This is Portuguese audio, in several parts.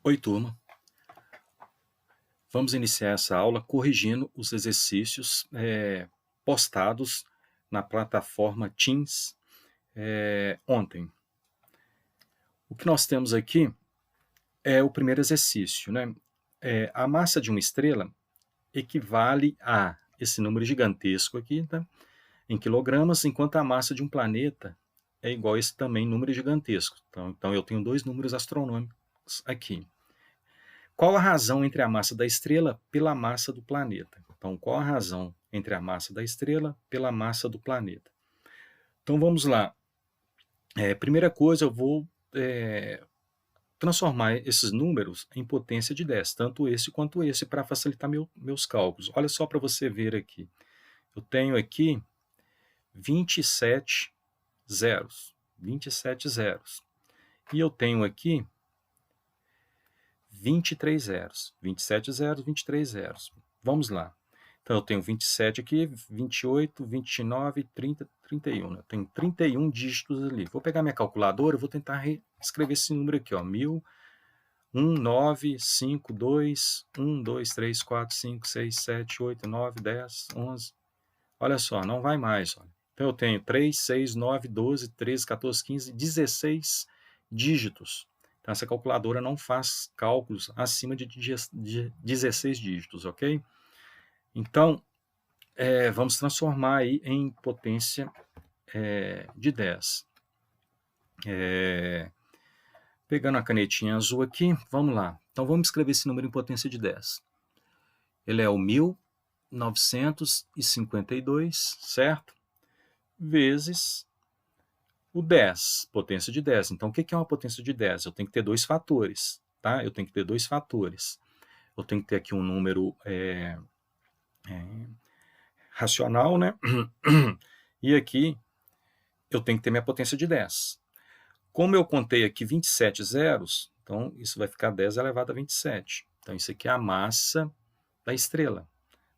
Oi, turma. Vamos iniciar essa aula corrigindo os exercícios postados na plataforma Teams ontem. O que nós temos aqui é o primeiro exercício, né? A massa de uma estrela equivale a esse número gigantesco aqui, tá? Em quilogramas, enquanto a massa de um planeta é igual a esse também número gigantesco. Então eu tenho dois números astronômicos aqui. Qual a razão entre a massa da estrela pela massa do planeta? Então, qual a razão entre a massa da estrela pela massa do planeta? Então, vamos lá. Primeira coisa, eu vou transformar esses números em potência de 10, tanto esse quanto esse, para facilitar meus cálculos. Olha só para você ver aqui. Eu tenho aqui 27 zeros. 27 zeros. E eu tenho aqui 23 zeros. 27 zeros, 23 zeros. Vamos lá. Então, eu tenho 27 aqui, 28, 29, 30, 31. Eu tenho 31 dígitos ali. Vou pegar minha calculadora, vou tentar escrever esse número aqui, ó. 1000, 1, 9, 5, 2, 1, 2, 3, 4, 5, 6, 7, 8, 9, 10, 11. Olha só, não vai mais. Olha. Então, eu tenho 3, 6, 9, 12, 13, 14, 15, 16 dígitos. Então, essa calculadora não faz cálculos acima de 16 dígitos, ok? Então, vamos transformar aí em potência de 10. Pegando a canetinha azul aqui, vamos lá. Então, vamos escrever esse número em potência de 10. Ele é o 1952, certo? Vezes o 10, potência de 10. Então, o que é uma potência de 10? Eu tenho que ter dois fatores, tá? Eu tenho que ter dois fatores. Eu tenho que ter aqui um número racional, né? E aqui eu tenho que ter minha potência de 10. Como eu contei aqui 27 zeros, então isso vai ficar 10 elevado a 27. Então, isso aqui é a massa da estrela.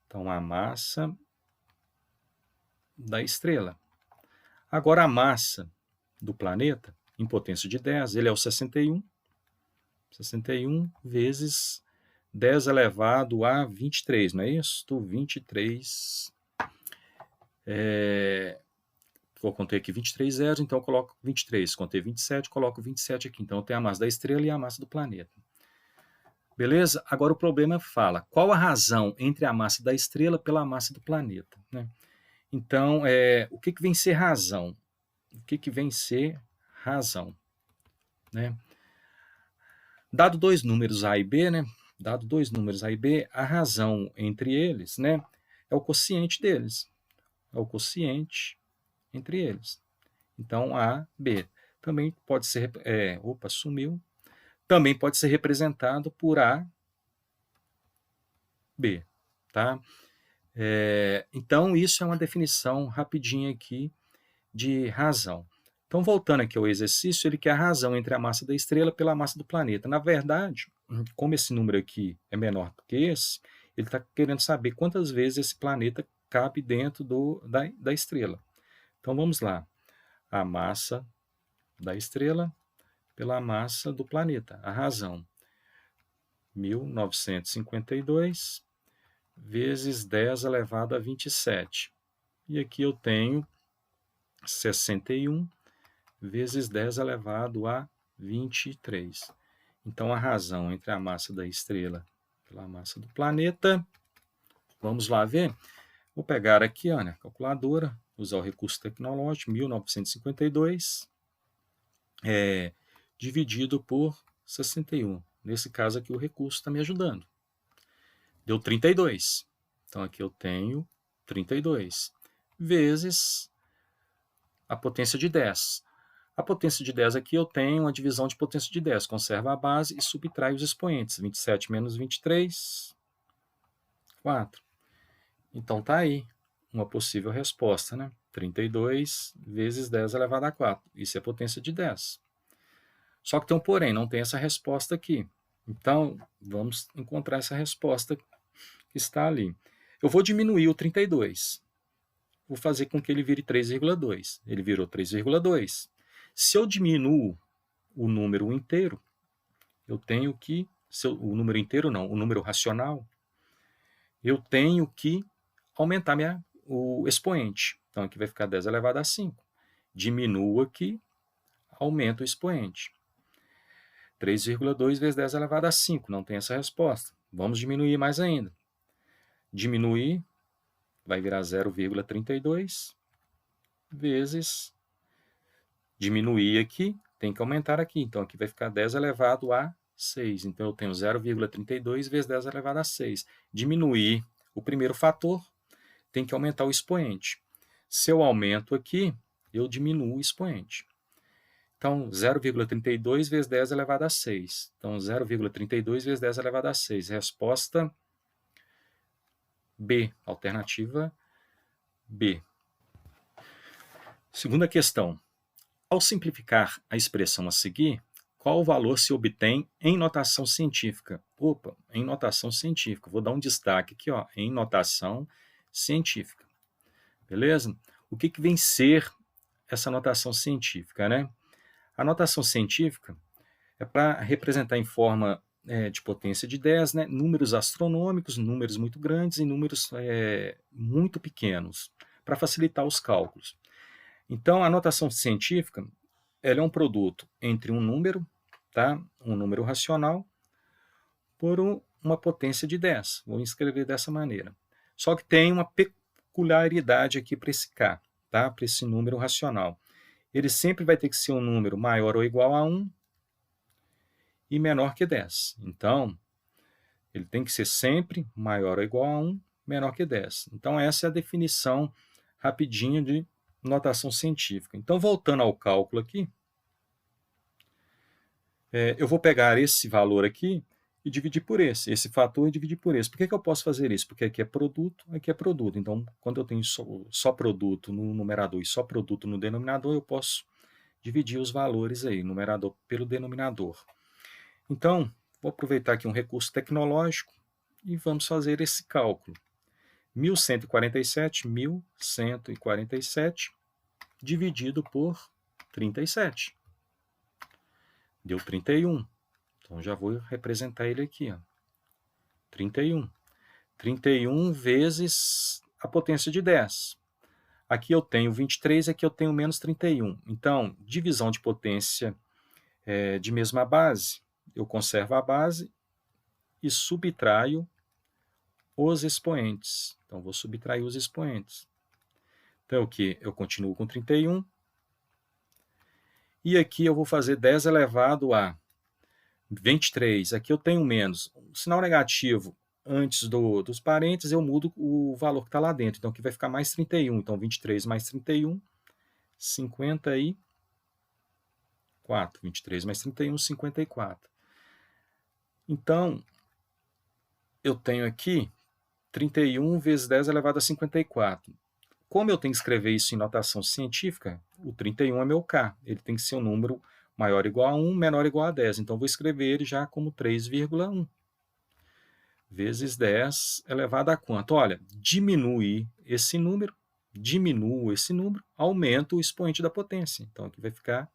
Então, a massa da estrela. Agora, a massa do planeta, em potência de 10, ele é o 61. 61 vezes 10 elevado a 23, não é isso? 23. Eu contei aqui 23 zeros, então eu coloco 23. Contei 27, coloco 27 aqui. Então eu tenho a massa da estrela e a massa do planeta. Beleza? Agora o problema fala, qual a razão entre a massa da estrela pela massa do planeta? Né? Então, o que vem ser razão? O que vem ser razão? Né? Dado dois números A e B, né? Dado dois números A e B, a razão entre eles, né, é o quociente deles. É o quociente entre eles. Então, A, B. Também pode ser... sumiu. Também pode ser representado por A, B. Tá? Então, isso é uma definição rapidinha aqui de razão. Então, voltando aqui ao exercício, ele quer a razão entre a massa da estrela pela massa do planeta. Na verdade, como esse número aqui é menor do que esse, ele está querendo saber quantas vezes esse planeta cabe dentro da estrela. Então, vamos lá. A massa da estrela pela massa do planeta. A razão. 1952 vezes 10 elevado a 27. E aqui eu tenho 61 vezes 10 elevado a 23. Então, a razão entre a massa da estrela pela massa do planeta, vamos lá ver. Vou pegar aqui, ó, né, calculadora, usar o recurso tecnológico, 1952, dividido por 61. Nesse caso aqui, o recurso está me ajudando. Deu 32. Então, aqui eu tenho 32 vezes a potência de 10. A potência de 10 aqui eu tenho uma divisão de potência de 10. Conserva a base e subtrai os expoentes. 27 menos 23, 4. Então está aí uma possível resposta, né? 32 vezes 10 elevado a 4. Isso é potência de 10. Só que tem um porém, não tem essa resposta aqui. Então, vamos encontrar essa resposta que está ali. Eu vou diminuir o 32. Vou fazer com que ele vire 3,2. Ele virou 3,2. Se eu diminuo o número inteiro, eu tenho que, o número inteiro não, o número racional, eu tenho que aumentar o expoente. Então, aqui vai ficar 10 elevado a 5. Diminuo aqui, aumento o expoente. 3,2 vezes 10 elevado a 5, não tem essa resposta. Vamos diminuir mais ainda. Diminuir, vai virar 0,32 vezes, diminuir aqui, tem que aumentar aqui. Então, aqui vai ficar 10 elevado a 6. Então, eu tenho 0,32 vezes 10 elevado a 6. Diminuir o primeiro fator, tem que aumentar o expoente. Se eu aumento aqui, eu diminuo o expoente. Então, 0,32 vezes 10 elevado a 6. Então, 0,32 vezes 10 elevado a 6. Resposta B, alternativa B. Segunda questão. Ao simplificar a expressão a seguir, qual o valor se obtém em notação científica? Opa, em notação científica. Vou dar um destaque aqui, ó, em notação científica. Beleza? O que vem ser essa notação científica, né? A notação científica é para representar em forma de potência de 10, né, números astronômicos, números muito grandes e números muito pequenos, para facilitar os cálculos. Então, a notação científica ela é um produto entre um número, tá, um número racional, por uma potência de 10. Vou escrever dessa maneira. Só que tem uma peculiaridade aqui para esse K, tá, para esse número racional. Ele sempre vai ter que ser um número maior ou igual a 1 e menor que 10. Então, ele tem que ser sempre maior ou igual a 1, menor que 10. Então, essa é a definição rapidinha de notação científica. Então, voltando ao cálculo aqui, eu vou pegar esse valor aqui e dividir por esse fator e dividir por esse. Por que eu posso fazer isso? Porque aqui é produto, aqui é produto. Então, quando eu tenho só produto no numerador e só produto no denominador, eu posso dividir os valores aí, numerador pelo denominador. Então, vou aproveitar aqui um recurso tecnológico e vamos fazer esse cálculo. 1147 dividido por 37. Deu 31. Então, já vou representar ele aqui. Ó. 31. 31 vezes a potência de 10. Aqui eu tenho 23, aqui eu tenho menos 31. Então, divisão de potência de mesma base, eu conservo a base e subtraio os expoentes. Então, vou subtrair os expoentes. Então, o que? Eu continuo com 31. E aqui eu vou fazer 10 elevado a 23. Aqui eu tenho menos. O sinal negativo antes dos parênteses, eu mudo o valor que está lá dentro. Então, aqui vai ficar mais 31. Então, 23 mais 31, 54. 23 mais 31, 54. Então, eu tenho aqui 31 vezes 10 elevado a 54. Como eu tenho que escrever isso em notação científica, o 31 é meu K. Ele tem que ser um número maior ou igual a 1, menor ou igual a 10. Então, vou escrever ele já como 3,1 vezes 10 elevado a quanto? Olha, diminuo esse número, aumento o expoente da potência. Então, aqui vai ficar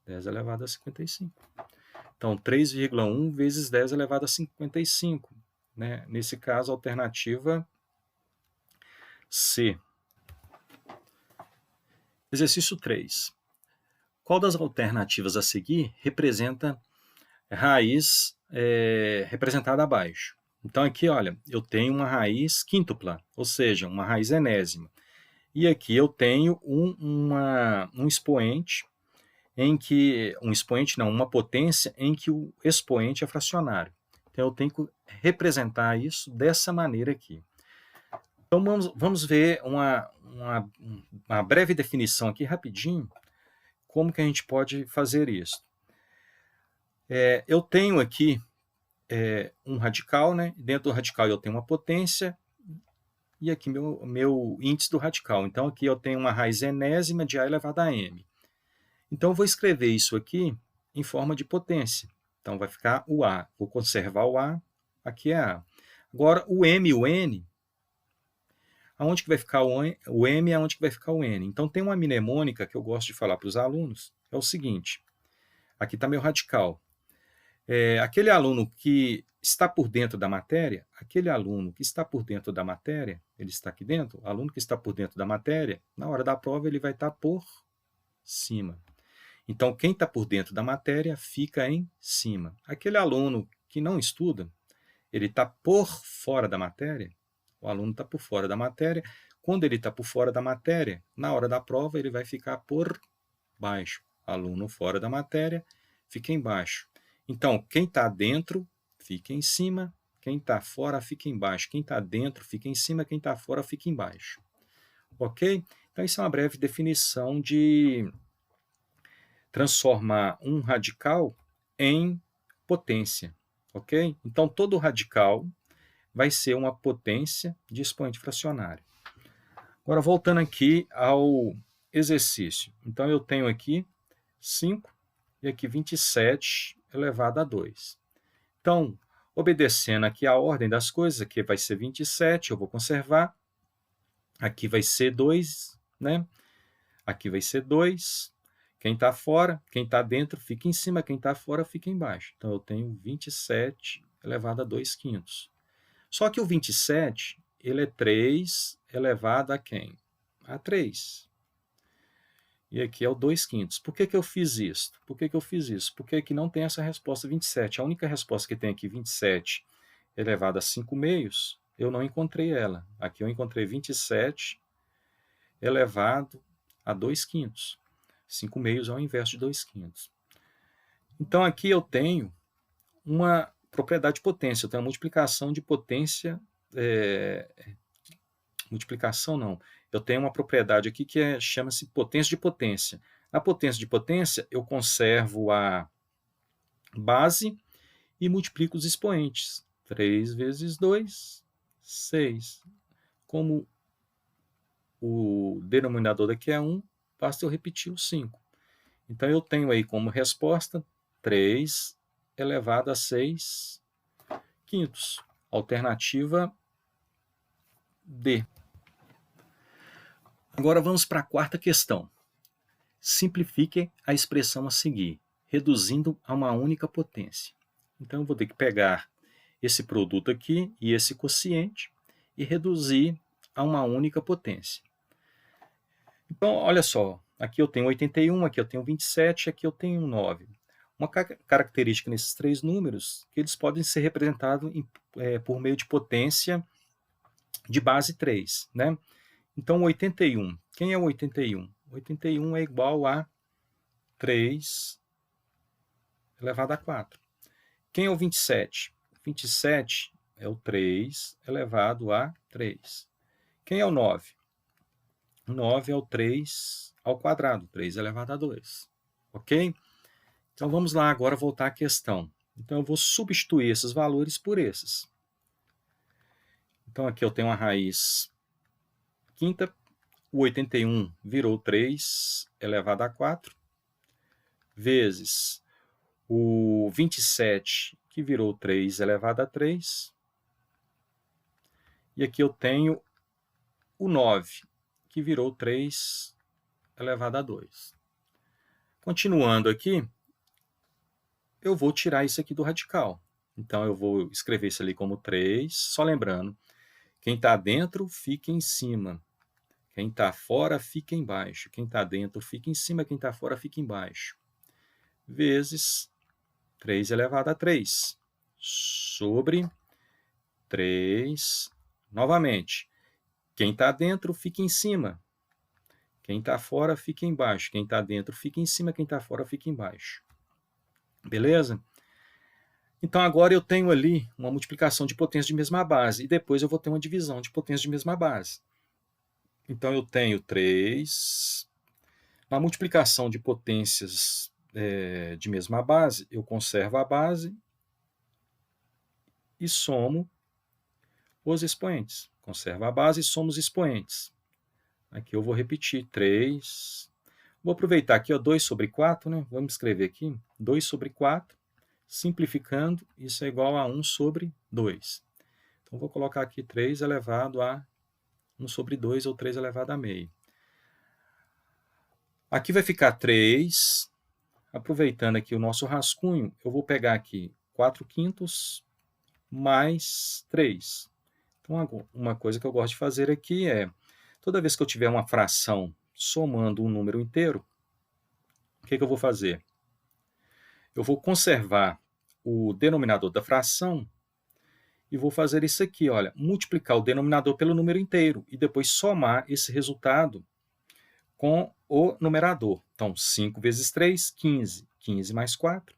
10 elevado a 55. Então, 3,1 vezes 10 elevado a 55. Né? Nesse caso, a alternativa C. Exercício 3. Qual das alternativas a seguir representa raiz representada abaixo? Então, aqui, olha, eu tenho uma raiz quíntupla, ou seja, uma raiz enésima. E aqui eu tenho um expoente em que... uma potência em que o expoente é fracionário. Então, eu tenho que representar isso dessa maneira aqui. Então, vamos ver uma breve definição aqui, rapidinho, como que a gente pode fazer isso. Eu tenho aqui um radical, né? Dentro do radical eu tenho uma potência, e aqui meu índice do radical. Então, aqui eu tenho uma raiz enésima de A elevado a M. Então, eu vou escrever isso aqui em forma de potência. Então, vai ficar o A. Vou conservar o A, aqui é A. Agora, o M e o N, aonde que vai ficar o M e aonde que vai ficar o N? Então, tem uma mnemônica que eu gosto de falar para os alunos, é o seguinte. Aqui está meu radical. Aquele aluno que está por dentro da matéria, aquele aluno que está por dentro da matéria, ele está aqui dentro, o aluno que está por dentro da matéria, na hora da prova ele vai estar por cima. Então, quem está por dentro da matéria fica em cima. Aquele aluno que não estuda, ele está por fora da matéria, o aluno está por fora da matéria. Quando ele está por fora da matéria, na hora da prova ele vai ficar por baixo. Aluno fora da matéria fica embaixo. Então, quem está dentro fica em cima, quem está fora fica embaixo. Quem está dentro fica em cima, quem está fora fica embaixo. Ok? Então, isso é uma breve definição de transformar um radical em potência. Ok? Então, todo radical vai ser uma potência de expoente fracionário. Agora, voltando aqui ao exercício. Então, eu tenho aqui 5 e aqui 27 elevado a 2. Então, obedecendo aqui a ordem das coisas, aqui vai ser 27, eu vou conservar. Aqui vai ser 2, né? Aqui vai ser 2. Quem está fora, quem está dentro fica em cima, quem está fora fica embaixo. Então, eu tenho 27 elevado a 2 quintos. Só que o 27, ele é 3 elevado a quem? A 3. E aqui é o 2 quintos. Por que eu fiz isso? Por que eu fiz isso? Porque aqui não tem essa resposta 27. A única resposta que tem aqui, 27 elevado a 5 meios, eu não encontrei ela. Aqui eu encontrei 27 elevado a 2 quintos. 5 meios é o inverso de 2 quintos. Então aqui eu tenho uma propriedade de potência, eu tenho a multiplicação de potência, multiplicação não, eu tenho uma propriedade aqui que chama-se potência de potência. Na potência de potência, eu conservo a base e multiplico os expoentes. 3 vezes 2, 6. Como o denominador daqui é 1, basta eu repetir o 5. Então, eu tenho aí como resposta 3 elevado a 6 quintos. Alternativa D. Agora vamos para a quarta questão. Simplifique a expressão a seguir, reduzindo a uma única potência. Então, eu vou ter que pegar esse produto aqui e esse quociente e reduzir a uma única potência. Então, olha só, aqui eu tenho 81, aqui eu tenho 27, aqui eu tenho 9. Uma característica nesses três números que eles podem ser representados por meio de potência de base 3, né? Então, 81. Quem é o 81? 81 é igual a 3 elevado a 4. Quem é o 27? 27 é o 3 elevado a 3. Quem é o 9? 9 é o 3 ao quadrado, 3 elevado a 2. Ok? Então, vamos lá agora voltar à questão. Então, eu vou substituir esses valores por esses. Então, aqui eu tenho uma raiz quinta, o 81 virou 3 elevado a 4, vezes o 27, que virou 3 elevado a 3. E aqui eu tenho o 9, que virou 3 elevado a 2. Continuando aqui, eu vou tirar isso aqui do radical. Então, eu vou escrever isso ali como 3, só lembrando, quem está dentro fica em cima, quem está fora fica embaixo, quem está dentro fica em cima, quem está fora fica embaixo, vezes 3 elevado a 3, sobre 3, novamente, quem está dentro fica em cima, quem está fora fica embaixo, quem está dentro fica em cima, quem está fora fica embaixo. Beleza? Então, agora eu tenho ali uma multiplicação de potência de mesma base, e depois eu vou ter uma divisão de potência de mesma base. Então, eu tenho 3. Na multiplicação de potências de mesma base, eu conservo a base e somo os expoentes. Conservo a base e somo os expoentes. Aqui eu vou repetir 3. Vou aproveitar aqui, 2 sobre 4, né? Vamos escrever aqui, 2 sobre 4. Simplificando, isso é igual a 1 sobre 2. Então, vou colocar aqui 3 elevado a 1 sobre 2, ou 3 elevado a meio. Aqui vai ficar 3. Aproveitando aqui o nosso rascunho, eu vou pegar aqui 4 quintos mais 3. Então, uma coisa que eu gosto de fazer aqui é, toda vez que eu tiver uma fração somando um número inteiro, o que eu vou fazer? Eu vou conservar o denominador da fração e vou fazer isso aqui, olha, multiplicar o denominador pelo número inteiro e depois somar esse resultado com o numerador. Então, 5 vezes 3, 15. 15 mais 4,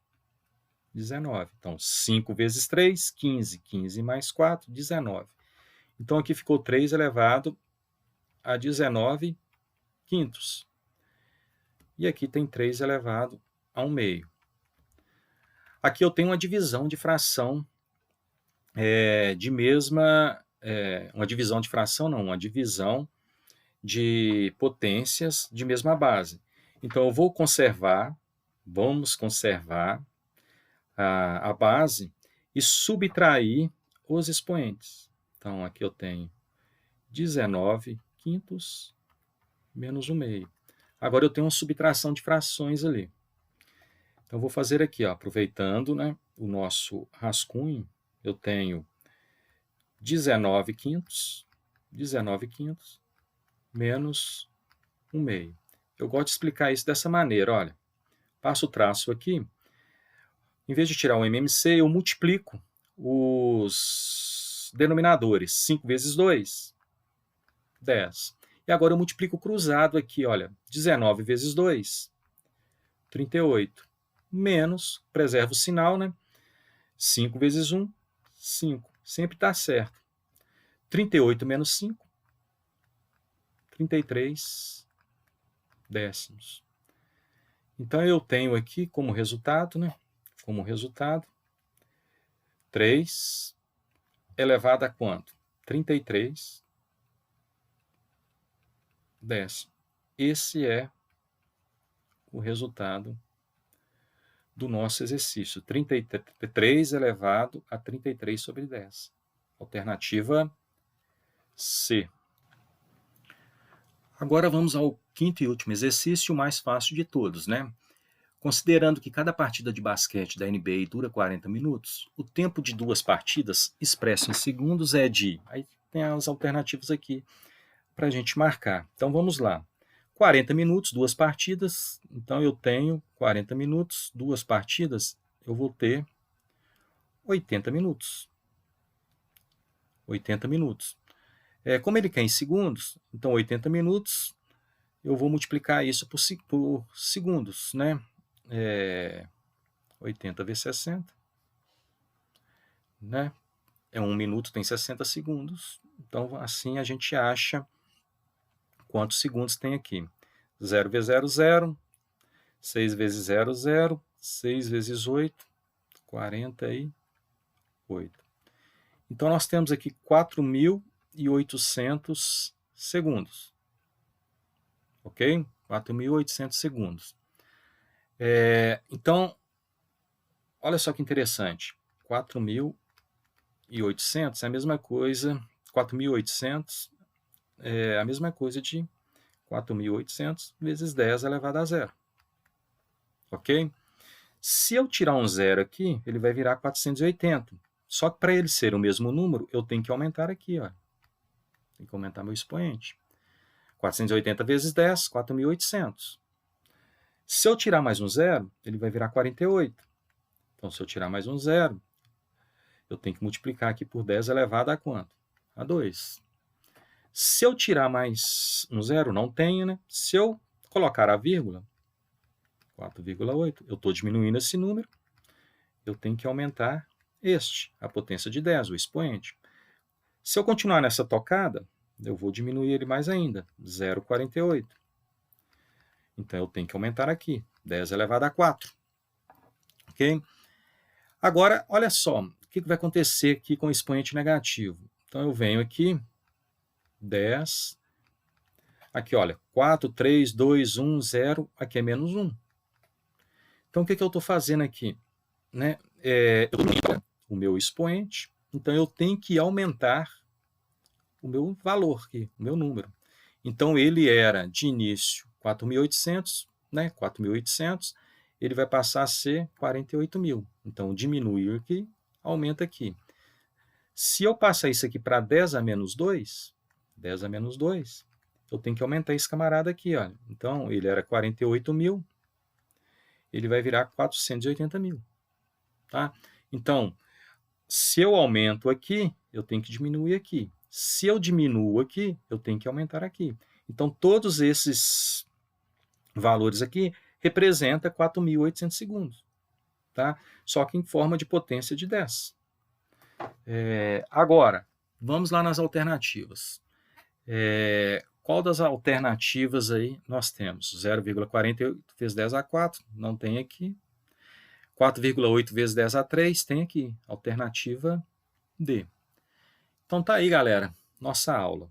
19. Então, 5 vezes 3, 15. 15 mais 4, 19. Então, aqui ficou 3 elevado a 19 quintos. E aqui tem 3 elevado a 1 meio. Aqui eu tenho uma divisão de fração uma divisão de fração não, uma divisão de potências de mesma base. Então, eu vamos conservar a base e subtrair os expoentes. Então, aqui eu tenho 19 quintos menos 1 meio. Agora eu tenho uma subtração de frações ali. Então, eu vou fazer aqui, ó, aproveitando, né, o nosso rascunho, eu tenho 19 quintos menos 1 meio. Eu gosto de explicar isso dessa maneira, olha. Passo o traço aqui, em vez de tirar o MMC, eu multiplico os denominadores. 5 vezes 2, 10. E agora eu multiplico cruzado aqui, olha, 19 vezes 2, 38. Menos, preservo o sinal, né? 5 vezes 1, 5. Sempre está certo. 38 menos 5, 33 décimos. Então, eu tenho aqui como resultado, né? Como resultado, 3 elevado a quanto? 33 décimos. Esse é o resultado do nosso exercício. 33 elevado a 33 sobre 10. Alternativa C. Agora vamos ao quinto e último exercício, o mais fácil de todos, né? Considerando que cada partida de basquete da NBA dura 40 minutos, o tempo de 2 partidas, expresso em segundos, é de... Aí tem as alternativas aqui para a gente marcar. Então vamos lá. 40 minutos, 2 partidas. Então eu tenho 40 minutos, 2 partidas, eu vou ter 80 minutos. 80 minutos. Como ele quer em segundos, então 80 minutos, eu vou multiplicar isso por segundos, né? 80 vezes 60, né? 1 minuto tem 60 segundos, então assim a gente acha quantos segundos tem aqui. 0 vezes 0, 0, 6 vezes 0, 0, 6 vezes 8, 48. Então nós temos aqui 4.800 segundos, ok? 4.800 segundos. Então, olha só que interessante, 4.800 é a mesma coisa, 4.800 é a mesma coisa de 4.800 vezes 10 elevado a 0, ok? Se eu tirar um zero aqui, ele vai virar 480, só que para ele ser o mesmo número, eu tenho que aumentar aqui, ó. Tem que aumentar meu expoente. 480 vezes 10, 4.800. Se eu tirar mais um zero, ele vai virar 48. Então, se eu tirar mais um zero, eu tenho que multiplicar aqui por 10 elevado a quanto? A 2. Se eu tirar mais um zero, não tenho, né? Se eu colocar a vírgula, 4,8, eu estou diminuindo esse número, eu tenho que aumentar a potência de 10, o expoente. Se eu continuar nessa tocada, eu vou diminuir ele mais ainda, 0,48. Então, eu tenho que aumentar aqui, 10 elevado a 4. Ok? Agora, olha só, o que vai acontecer aqui com o expoente negativo? Então, eu venho aqui, 10, aqui, olha, 4, 3, 2, 1, 0, aqui é menos 1. Então, o que eu estou fazendo aqui? Né? Eu tenho o meu expoente, então eu tenho que aumentar o meu valor aqui, o meu número. Então, ele era, de início, 4.800, né? 4.800, ele vai passar a ser 48.000. Então, diminui aqui, aumenta aqui. Se eu passar isso aqui para 10 a menos 2, 10 a menos 2, eu tenho que aumentar esse camarada aqui, olha. Então, ele era 48.000, ele vai virar 480.000, tá? Então, se eu aumento aqui, eu tenho que diminuir aqui. Se eu diminuo aqui, eu tenho que aumentar aqui. Então, todos esses valores aqui representam 4.800 segundos, tá? Só que em forma de potência de 10. Agora, vamos lá nas alternativas. Qual das alternativas aí nós temos? 0,48 vezes 10 a 4, não tem aqui. 4,8 vezes 10 a 3, tem aqui. Alternativa D. Então tá aí, galera, nossa aula.